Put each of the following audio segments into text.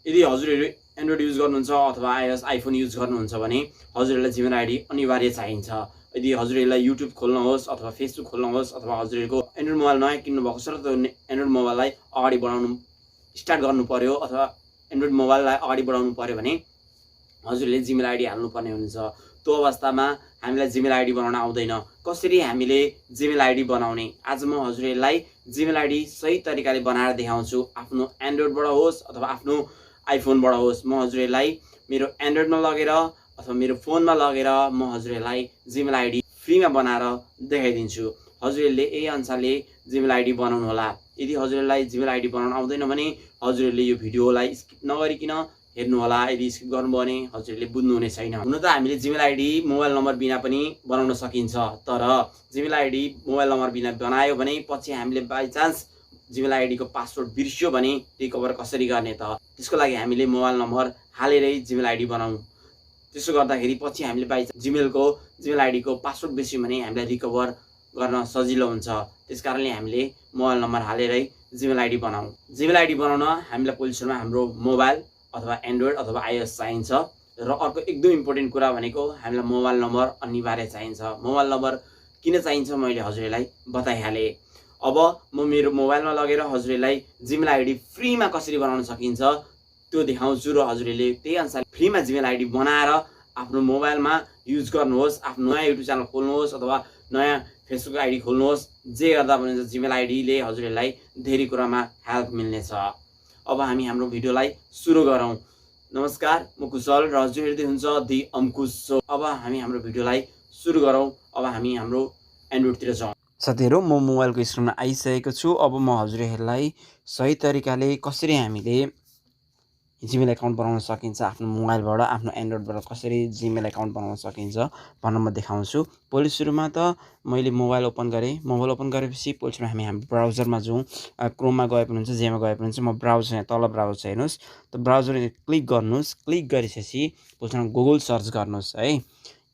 यदि हजुरहरू Android use गर्नुहुन्छ अथवा आइओएस आइफोन युज गर्नुहुन्छ भने हजुरहरूलाई जिमेल आइडी अनिवार्य चाहिन्छ। यदि हजुरहरूलाई युट्युब खोल्नुहोस् अथवा फेसबुक खोल्नुहोस् अथवा हजुरहरूको एन्ड्रोइड मोबाइल नयाँ किन्नु भएको छ र त्यो एन्ड्रोइड मोबाइललाई अगाडि बढाउनु स्टार्ट गर्नु पर्यो अथवा एन्ड्रोइड मोबाइललाई अगाडि बढाउनु पर्यो भने हजुरले जिमेल आइडी हाल्नुपर्ने हुन्छ। त्यो अवस्थामा हामीलाई जिमेल आइडी बनाउन आउँदैन। कसरी हामीले जिमेल आइडी बनाउने, आज म हजुरहरूलाई जिमेल आइडी सही तरिकाले बनाएर देखाउँछु। आफ्नो एन्ड्रोइडबाट होस् अथवा आफ्नो आइफोनबाट होस्, म हजुरहरूलाई मेरो एन्ड्रोइडमा लगेर अथवा मेरो फोनमा लगेर म हजुरहरूलाई जिमेल आइडी फ्रीमा बनाएर देखाइदिन्छु। हजुरहरूले यही अनुसारले जिमेल आइडी बनाउनु होला। यदि हजुरहरूलाई जिमेल आइडी बनाउन आउँदैन भने हजुरहरूले यो भिडियोलाई स्किप नगरिकन हेर्नु होला। यदि स्किप गर्नुभयो भने हजुरहरूले बुझ्नुहुने छैन। हुन त हामीले जिमेल आइडी मोबाइल नम्बर बिना पनि बनाउन सकिन्छ, तर जिमेल आइडी मोबाइल नम्बर बिना बनायो भने पछि हामीले बाइ चान्स जिमेल आइडीको पासवर्ड बिर्स्यो भने रिकभर कसरी गर्ने त? त्यसको लागि हामीले मोबाइल नम्बर हालेरै जिमेल आइडी बनाउँ। त्यसो गर्दाखेरि पछि हामीले बाइ जिमेलको जिमेल आइडीको पासवर्ड बिर्स्यो भने हामीलाई रिकभर गर्न सजिलो हुन्छ। त्यसकारणले हामीले मोबाइल नम्बर हालेरै जिमेल आइडी बनाऊँ। जिमेल आइडी बनाउन हामीलाई पहिलो सुरुमा हाम्रो मोबाइल अथवा एन्ड्रोइड अथवा आइओएस चाहिन्छ र अर्को एकदम इम्पोर्टेन्ट कुरा भनेको हामीलाई मोबाइल नम्बर अनिवार्य चाहिन्छ। मोबाइल नम्बर किन चाहिन्छ मैले हजुरहरूलाई बताइहालेँ। अब म मेरो मोबाइलमा लगेर हजुरहरूलाई जिमेल आइडी फ्रीमा कसरी बनाउन सकिन्छ त्यो देखाउँछु र हजुरहरूले त्यही अनुसार फ्रीमा जिमेल आइडी बनाएर आफ्नो मोबाइलमा युज गर्नुहोस्। आफ्नो नयाँ युट्युब च्यानल खोल्नुहोस् अथवा नयाँ फेसबुक आइडी खोल्नुहोस्। जे गर्दा पनि जिमेल आइडीले हजुरहरूलाई धेरै कुरामा हेल्प मिल्नेछ। अब हामी हाम्रो भिडियोलाई सुरु गरौँ। नमस्कार, म कुशल र हजुर हेर्दै हुन्छ दि अम्कुस सो। अब हामी हाम्रो भिडियोलाई सुरु गरौँ। अब हामी हाम्रो एन्ड्रोइडतिर जाउँ। साथीहरू, म मोबाइलको स्क्रिनमा आइसकेको छु। अब म हजुरहरूलाई सही तरिकाले कसरी हामीले जिमेल एकाउन्ट बनाउन सकिन्छ, आफ्नो मोबाइलबाट आफ्नो एन्ड्रोइडबाट कसरी जिमेल एकाउन्ट बनाउन सकिन्छ भनेर म देखाउँछु। पहिलो सुरुमा त मैले मोबाइल ओपन गरेँ। मोबाइल ओपन गरेपछि पहिलो सुरुमा हामी हाम्रो ब्राउजरमा जाउँ। क्रोममा गए पनि हुन्छ, जेमा गए पनि हुन्छ। म ब्राउजर यहाँ तल ब्राउजर छ हेर्नुहोस्। त ब्राउजर क्लिक गर्नुहोस्। क्लिक गरेपछि पहिलो सुरुमा गुगल सर्च गर्नुहोस् है।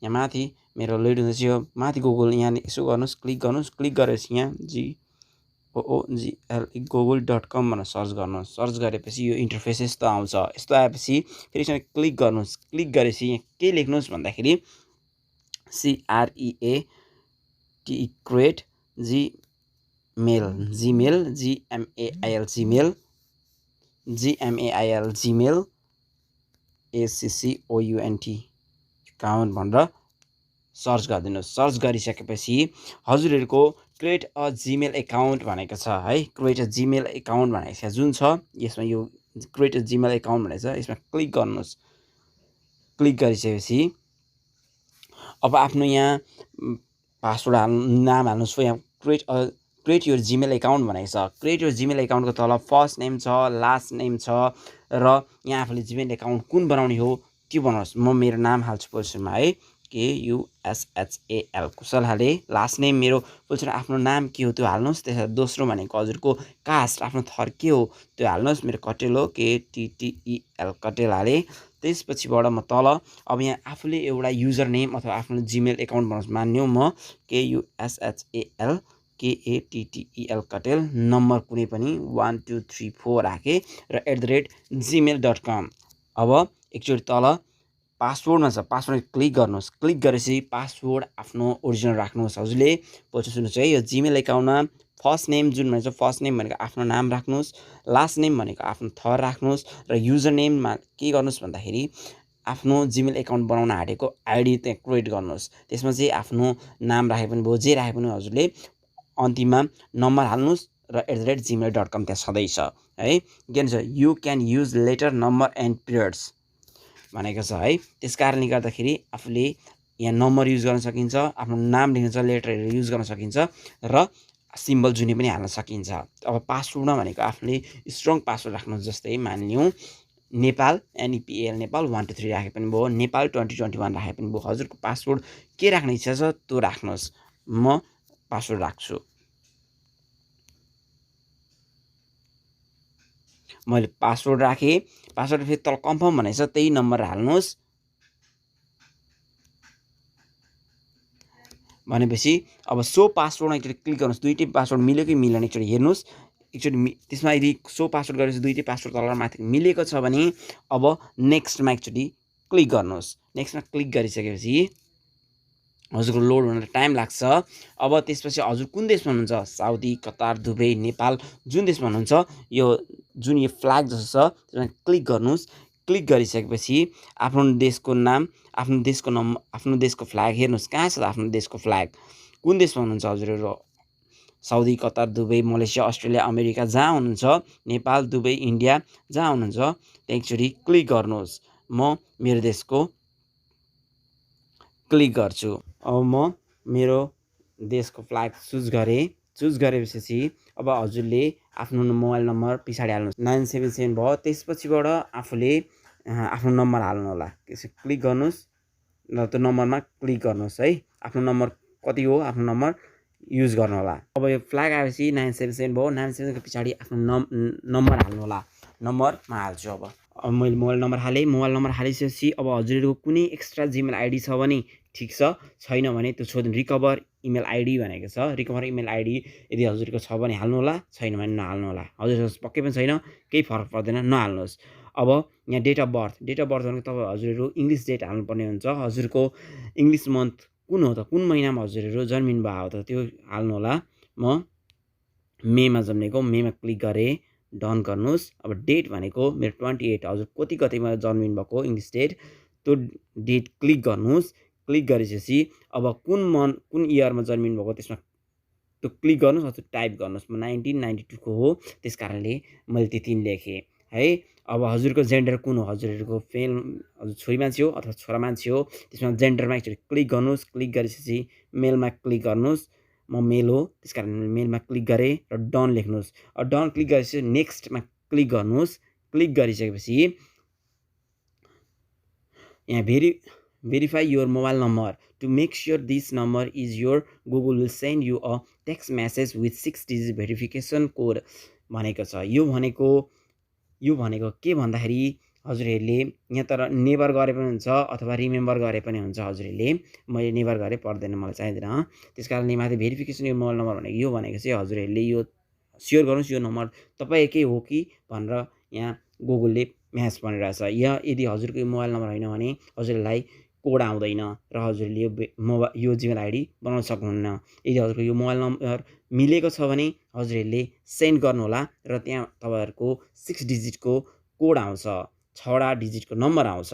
यहाँ माथि मेरो लोड हुँदैछ, यो माथि गुगल यहाँ यसो गर्नुहोस्, क्लिक गर्नुहोस्। क्लिक गरेपछि यहाँ googl.com भनेर सर्च गर्नुहोस्। सर्च गरेपछि यो इन्टरफेस यस्तो आउँछ। यस्तो आएपछि फेरि यसमा क्लिक गर्नुहोस्। क्लिक गरेपछि यहाँ के लेख्नुहोस् भन्दाखेरि create gmail account भनेर सर्च गरिदिनुहोस्। सर्च गरिसकेपछि हजुरहरूको क्रिएट अ जिमेल एकाउन्ट भनेको छ है। क्रिएट अ जिमेल एकाउन्ट भनेको छ जुन छ यसमा, यो क्रिएट अ जिमेल एकाउन्ट भनेको छ, यसमा क्लिक गर्नुहोस्। क्लिक गरिसकेपछि अब आफ्नो यहाँ पासवर्ड नाम हाल्नुहोस्। यहाँ क्रिएट योर जिमेल एकाउन्ट भनेको छ। क्रिएट योर जिमेल एकाउन्टको तल फर्स्ट नेम छ, लास्ट नेम छ र यहाँ आफूले जिमेल एकाउन्ट कुन बनाउने हो त्यो बनाउनुहोस्। म मेरो नाम हाल्छु पहिलोमा है, KUSHAL कुशल हालेँ। लास्ट नेम मेरो पहिलो आफ्नो नाम के हो त्यो हाल्नुहोस्। त्यसपछि दोस्रो भनेको हजुरको कास्ट, आफ्नो थर के हो त्यो हाल्नुहोस्। मेरो कटेल हो, KTTEL कटेल हालेँ। त्यसपछिबाट म तल अब यहाँ आफूले एउटा युजर नेम अथवा आफ्नो जिमेल एकाउन्ट बनाउनुहोस्। मान्यो म KUSHAL KATTEL कटेल, नम्बर कुनै पनि 1234 राखेँ र @gmail.com। अब एकचोटि तल पासवर्डमा छ, पासवर्ड क्लिक गर्नुहोस्। क्लिक गरेपछि पासवर्ड आफ्नो ओरिजिनल राख्नुहोस्। हजुरले पछि सुन्नुहोस् है, यो जिमेल एकाउन्टमा फर्स्ट नेम जुन भन्छ, फर्स्ट नेम भनेको आफ्नो नाम राख्नुहोस्, लास्ट नेम भनेको आफ्नो थर राख्नुहोस् र युजर नेममा के गर्नुहोस् भन्दाखेरि आफ्नो जिमेल एकाउन्ट बनाउन आँटेको आइडी त्यहाँ क्रिएट गर्नुहोस्। त्यसमा चाहिँ आफ्नो नाम राखे पनि भयो, जे राखे पनि हजुरले अन्तिममा नम्बर हाल्नुहोस् र @gmail.com त्यहाँ सधैँ छ है। के भन्छ, you can use letter number and periods भनेको छ है। त्यस कारणले गर्दाखेरि आफूले यहाँ नम्बर युज गर्न सकिन्छ, आफ्नो नाम लेख्न छ, लेटरहरू युज गर्न सकिन्छ र सिम्बल जुनै पनि हाल्न सकिन्छ। अब पासवर्डमा भनेको आफूले स्ट्रङ पासवर्ड राख्नुहोस्। जस्तै मानिलिउँ नेपाल, NEPAL नेपाल 123 राखे पनि भयो, नेपाल 2021 राखे पनि भयो। हजुरको पासवर्ड के राख्ने इच्छा छ त्यो राख्नुहोस्। म पासवर्ड राख्छु। मैले पासवर्ड राखेँ। पासवर्ड फेरि तल कन्फर्म भनेको छ, त्यही नम्बर हाल्नुहोस्। भनेपछि अब सो पासवर्डमा एकचोटि क्लिक गर्नुहोस्। दुईटै पासवर्ड मिल्यो कि मिलेन एकचोटि हेर्नुहोस्। एकचोटि त्यसमा यदि सो पासवर्ड गरेपछि दुईटै पासवर्ड तल र माथि मिलेको छ भने अब नेक्स्टमा एकचोटि क्लिक गर्नुहोस्। नेक्स्टमा क्लिक गरिसकेपछि हजुरको लोड हुन टाइम लाग्छ। अब त्यसपछि हजुर कुन देशमा हुनुहुन्छ, साउदी, कतार, दुबई, नेपाल, जुन देशमा हुनुहुन्छ यो जुन यो फ्ल्याग जस्तो छ त्यसमा क्लिक गर्नुहोस्। क्लिक गरिसकेपछि आफ्नो देशको नाम, आफ्नो देशको फ्ल्याग हेर्नुहोस् कहाँ छ आफ्नो देशको फ्ल्याग, कुन देशमा हुनुहुन्छ हजुरहरू, Saudi, Qatar, Dubai, Malaysia, Australia, America, जहाँ हुनुहुन्छ, नेपाल, दुबई, इन्डिया, जहाँ हुनुहुन्छ त्यहाँ एकचोटि क्लिक गर्नुहोस्। म मेरो देशको क्लिक गर्छु। अब म मेरो देशको फ्ल्याग चुज गरेपछि अब हजुरले आफ्नो मोबाइल नम्बर पछाडि हाल्नुहोस्। 977 भयो, त्यसपछिबाट आफूले आफ्नो नम्बर हाल्नु होला। क्लिक गर्नुहोस् र त्यो नम्बरमा क्लिक गर्नुहोस् है। आफ्नो नम्बर कति हो आफ्नो नम्बर युज गर्नु होला। अब यो फ्ल्याग आएपछि 977 भयो, 977 को पछाडि आफ्नो नम्बर हाल्नु होला। नम्बर म हाल्छु। अब मैले मोबाइल नम्बर हालेँ। मोबाइल नम्बर हालिसकेपछि अब हजुरहरूको कुनै एक्स्ट्रा जिमेल आइडी छ भने ठिक छ, छैन भने त्यो छोड्नु। रिकभर इमेल आइडी भनेको छ, रिकभर इमेल आइडी यदि हजुरको छ भने हाल्नु होला, छैन भने नहाल्नु होला। हजुरको पक्कै पनि छैन, केही फरक पर्दैन, नहाल्नुहोस्। अब यहाँ डेट अफ बर्थ भनेको तपाईँ हजुरहरू इङ्ग्लिस डेट हाल्नुपर्ने हुन्छ। हजुरको इङ्ग्लिस मन्थ कुन हो त, कुन महिनामा हजुरहरू जन्मिनु भयो त त्यो हाल्नु होला। म मेमा जन्मेको, मेमा क्लिक गरेँ, डन गर्नुहोस्। अब डेट भनेको मेरो 28, हजुर कति गतेमा जन्मिनु भएको इङ्ग्लिस डेट, त्यो डेट क्लिक गर्नुहोस्। क्लिक गरिसकेपछि अब कुन इयरमा जन्मिनु भएको त्यसमा त्यो क्लिक गर्नुहोस्, हजुर टाइप गर्नुहोस्। म 1992 को हो, त्यस कारणले मैले त्यति लेखेँ है। अब हजुरको जेन्डर कुन हो, हजुरहरूको हजुर छोरी मान्छे हो अथवा छोरा मान्छे हो, त्यसमा जेन्डरमा एकचोटि क्लिक गर्नुहोस्। क्लिक गरिसकेपछि मेलमा क्लिक गर्नुहोस्। म मेल हो, त्यस कारण मेलमा क्लिक गरेँ र डन लेख्नुहोस्। डन क्लिक गरिसकेपछि नेक्स्टमा क्लिक गर्नुहोस्। क्लिक गरिसकेपछि यहाँ verify your mobile number to make sure this number is your, Google will send you a text message with 6-digit verification code भनेको छ। यो भनेको के भन्दाखेरि हजुरहरूले यहाँ तर नेभर गरे पनि हुन्छ अथवा रिमेम्बर गरे पनि हुन्छ। हजुरहरूले, मैले नेभर गरे पर्दैन, मलाई चाहिँदैन। त्यस कारणले माथि भेरिफिकेसन यो मोबाइल नम्बर भनेको चाहिँ हजुरहरूले यो स्योर गर्नुहोस् यो नम्बर तपाईँकै हो कि भनेर यहाँ गुगलले म्याच भनिरहेछ। यदि हजुरको मोबाइल नम्बर होइन भने हजुरलाई कोड आउँदैन र हजुरले यो जिमेल आइडी बनाउन सक्नुहुन्न। यदि हजुरको यो मोबाइल नम्बर मिलेको छ भने हजुरहरूले सेन्ड गर्नुहोला र त्यहाँ तपाईँहरूको 6 डिजिटको कोड आउँछ, 6वटा डिजिटको नम्बर आउँछ।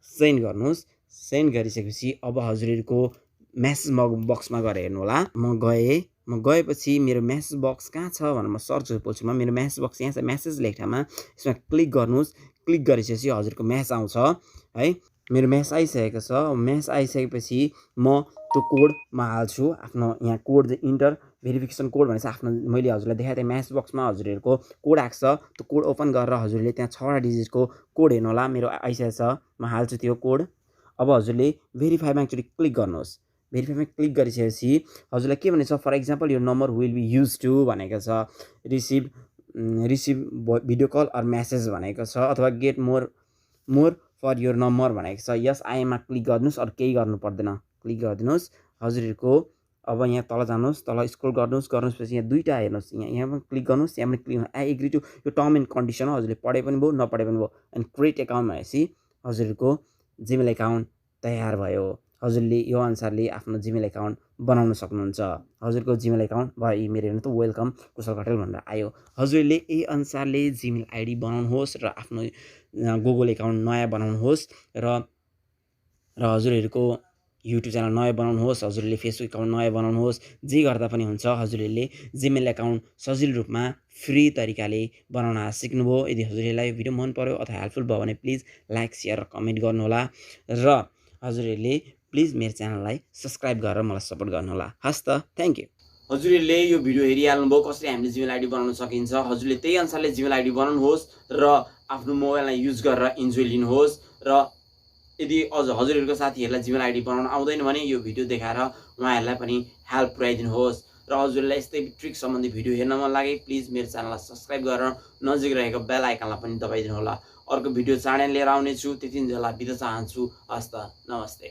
सेन्ड गर्नुहोस्। सेन्ड गरिसकेपछि अब हजुरहरूको म्यासेज बक्समा गएर हेर्नु होला। म गएपछि मेरो म्यासेज बक्स कहाँ छ भनेर म सर्च गर्छु। मेरो म्यासेज बक्स यहाँ छ, म्यासेज लेख्दामा यसमा क्लिक गर्नुहोस्। क्लिक गरिसकेपछि हजुरको म्यासेज आउँछ है। मेरो म्यासेज आइसकेको छ। म्यासेज आइसकेपछि म त्यो कोड म हाल्छु। आफ्नो यहाँ कोड इन्टर भेरिफिकेसन कोड भनेपछि आफ्नो मैले हजुरलाई देखाएँ त्यहाँ म्यासेज बक्समा हजुरहरूको कोड आएको छ। त्यो कोड ओपन गरेर हजुरले त्यहाँ 6वटा डिजिटको कोड हेर्नु होला। मेरो आइसकेको छ, म हाल्छु त्यो कोड। अब हजुरले भेरिफाईमा एकचोटि क्लिक गर्नुहोस्। भेरिफाईमा क्लिक गरिसकेपछि हजुरलाई के भनेको छ, फर एक्जाम्पल यो number will be use to भनेको छ, receive video call or message भनेको छ, अथवा get more for your number भनेको छ। यस आइएममा क्लिक गर्नुहोस्, अरू केही गर्नु पर्दैन, क्लिक गरिदिनुहोस्। हजुरहरूको अब यहाँ तल जानुहोस्, तल स्क्रोल गर्नुहोस्। यहाँ दुईवटा हेर्नुहोस्, यहाँ पनि क्लिक गर्नुहोस्, यहाँ पनि क्लिक आई एग्री टु यो टर्म एन्ड कन्डिसन हो। हजुरले पढे पनि भयो नपढे पनि भयो। एन्ड क्रिएट एकाउन्ट भनेपछि हजुरहरूको जिमेल एकाउन्ट तयार भयो। हजुरले यो अनुसारले आफ्नो जिमेल एकाउन्ट बनाउन सक्नुहुन्छ। हजुरको जिमेल एकाउन्ट भयो, मेरो हेर्नु त वेलकम कुशल कटेल भनेर आयो। हजुरले यही अनुसारले जिमेल आइडी बनाउनुहोस् र आफ्नो गुगल एकाउन्ट नयाँ बनाउनुहोस् र हजुरहरूको युट्युब च्यानल नयाँ बनाउनुहोस्। हजुरले फेसबुक एकाउन्ट नयाँ बनाउनुहोस्। जे गर्दा पनि हुन्छ। हजुरहरूले जिमेल एकाउन्ट सजिलो रूपमा फ्री तरिकाले बनाउन सिक्नुभयो। यदि हजुरलाई भिडियो मन पर्यो अथवा हेल्पफुल भयो भने प्लिज लाइक सेयर र कमेन्ट गर्नुहोला र हजुरहरूले प्लिज मेरो च्यानललाई सब्सक्राइब गरेर मलाई सपोर्ट गर्नुहोला। हस् त, थ्याङ्क यू। हजुरहरूले यो भिडियो हेरिहाल्नुभयो कसरी हामीले जिमेल आइडी बनाउन सकिन्छ। हजुरले त्यही अनुसारले जिमेल आइडी बनाउनुहोस् र आफ्नो मोबाइललाई युज गरेर इन्जोय लिनुहोस्। र यदि अझ हजुरहरूको साथीहरूलाई जिमेल आइडी बनाउन आउँदैन भने यो भिडियो देखाएर उहाँहरूलाई पनि हेल्प पुर्याइदिनुहोस्। र हजुरलाई यस्तै ट्रिक सम्बन्धी भिडियो हेर्न मन लागे प्लिज मेरो च्यानललाई सब्सक्राइब गरेर नजिक रहेको बेल आइकनलाई पनि दबाइदिनु होला। अर्को भिडियो चाँडै लिएर आउनेछु। त्यतिन्जेल बिदा चाहन्छु। हस् त, नमस्ते।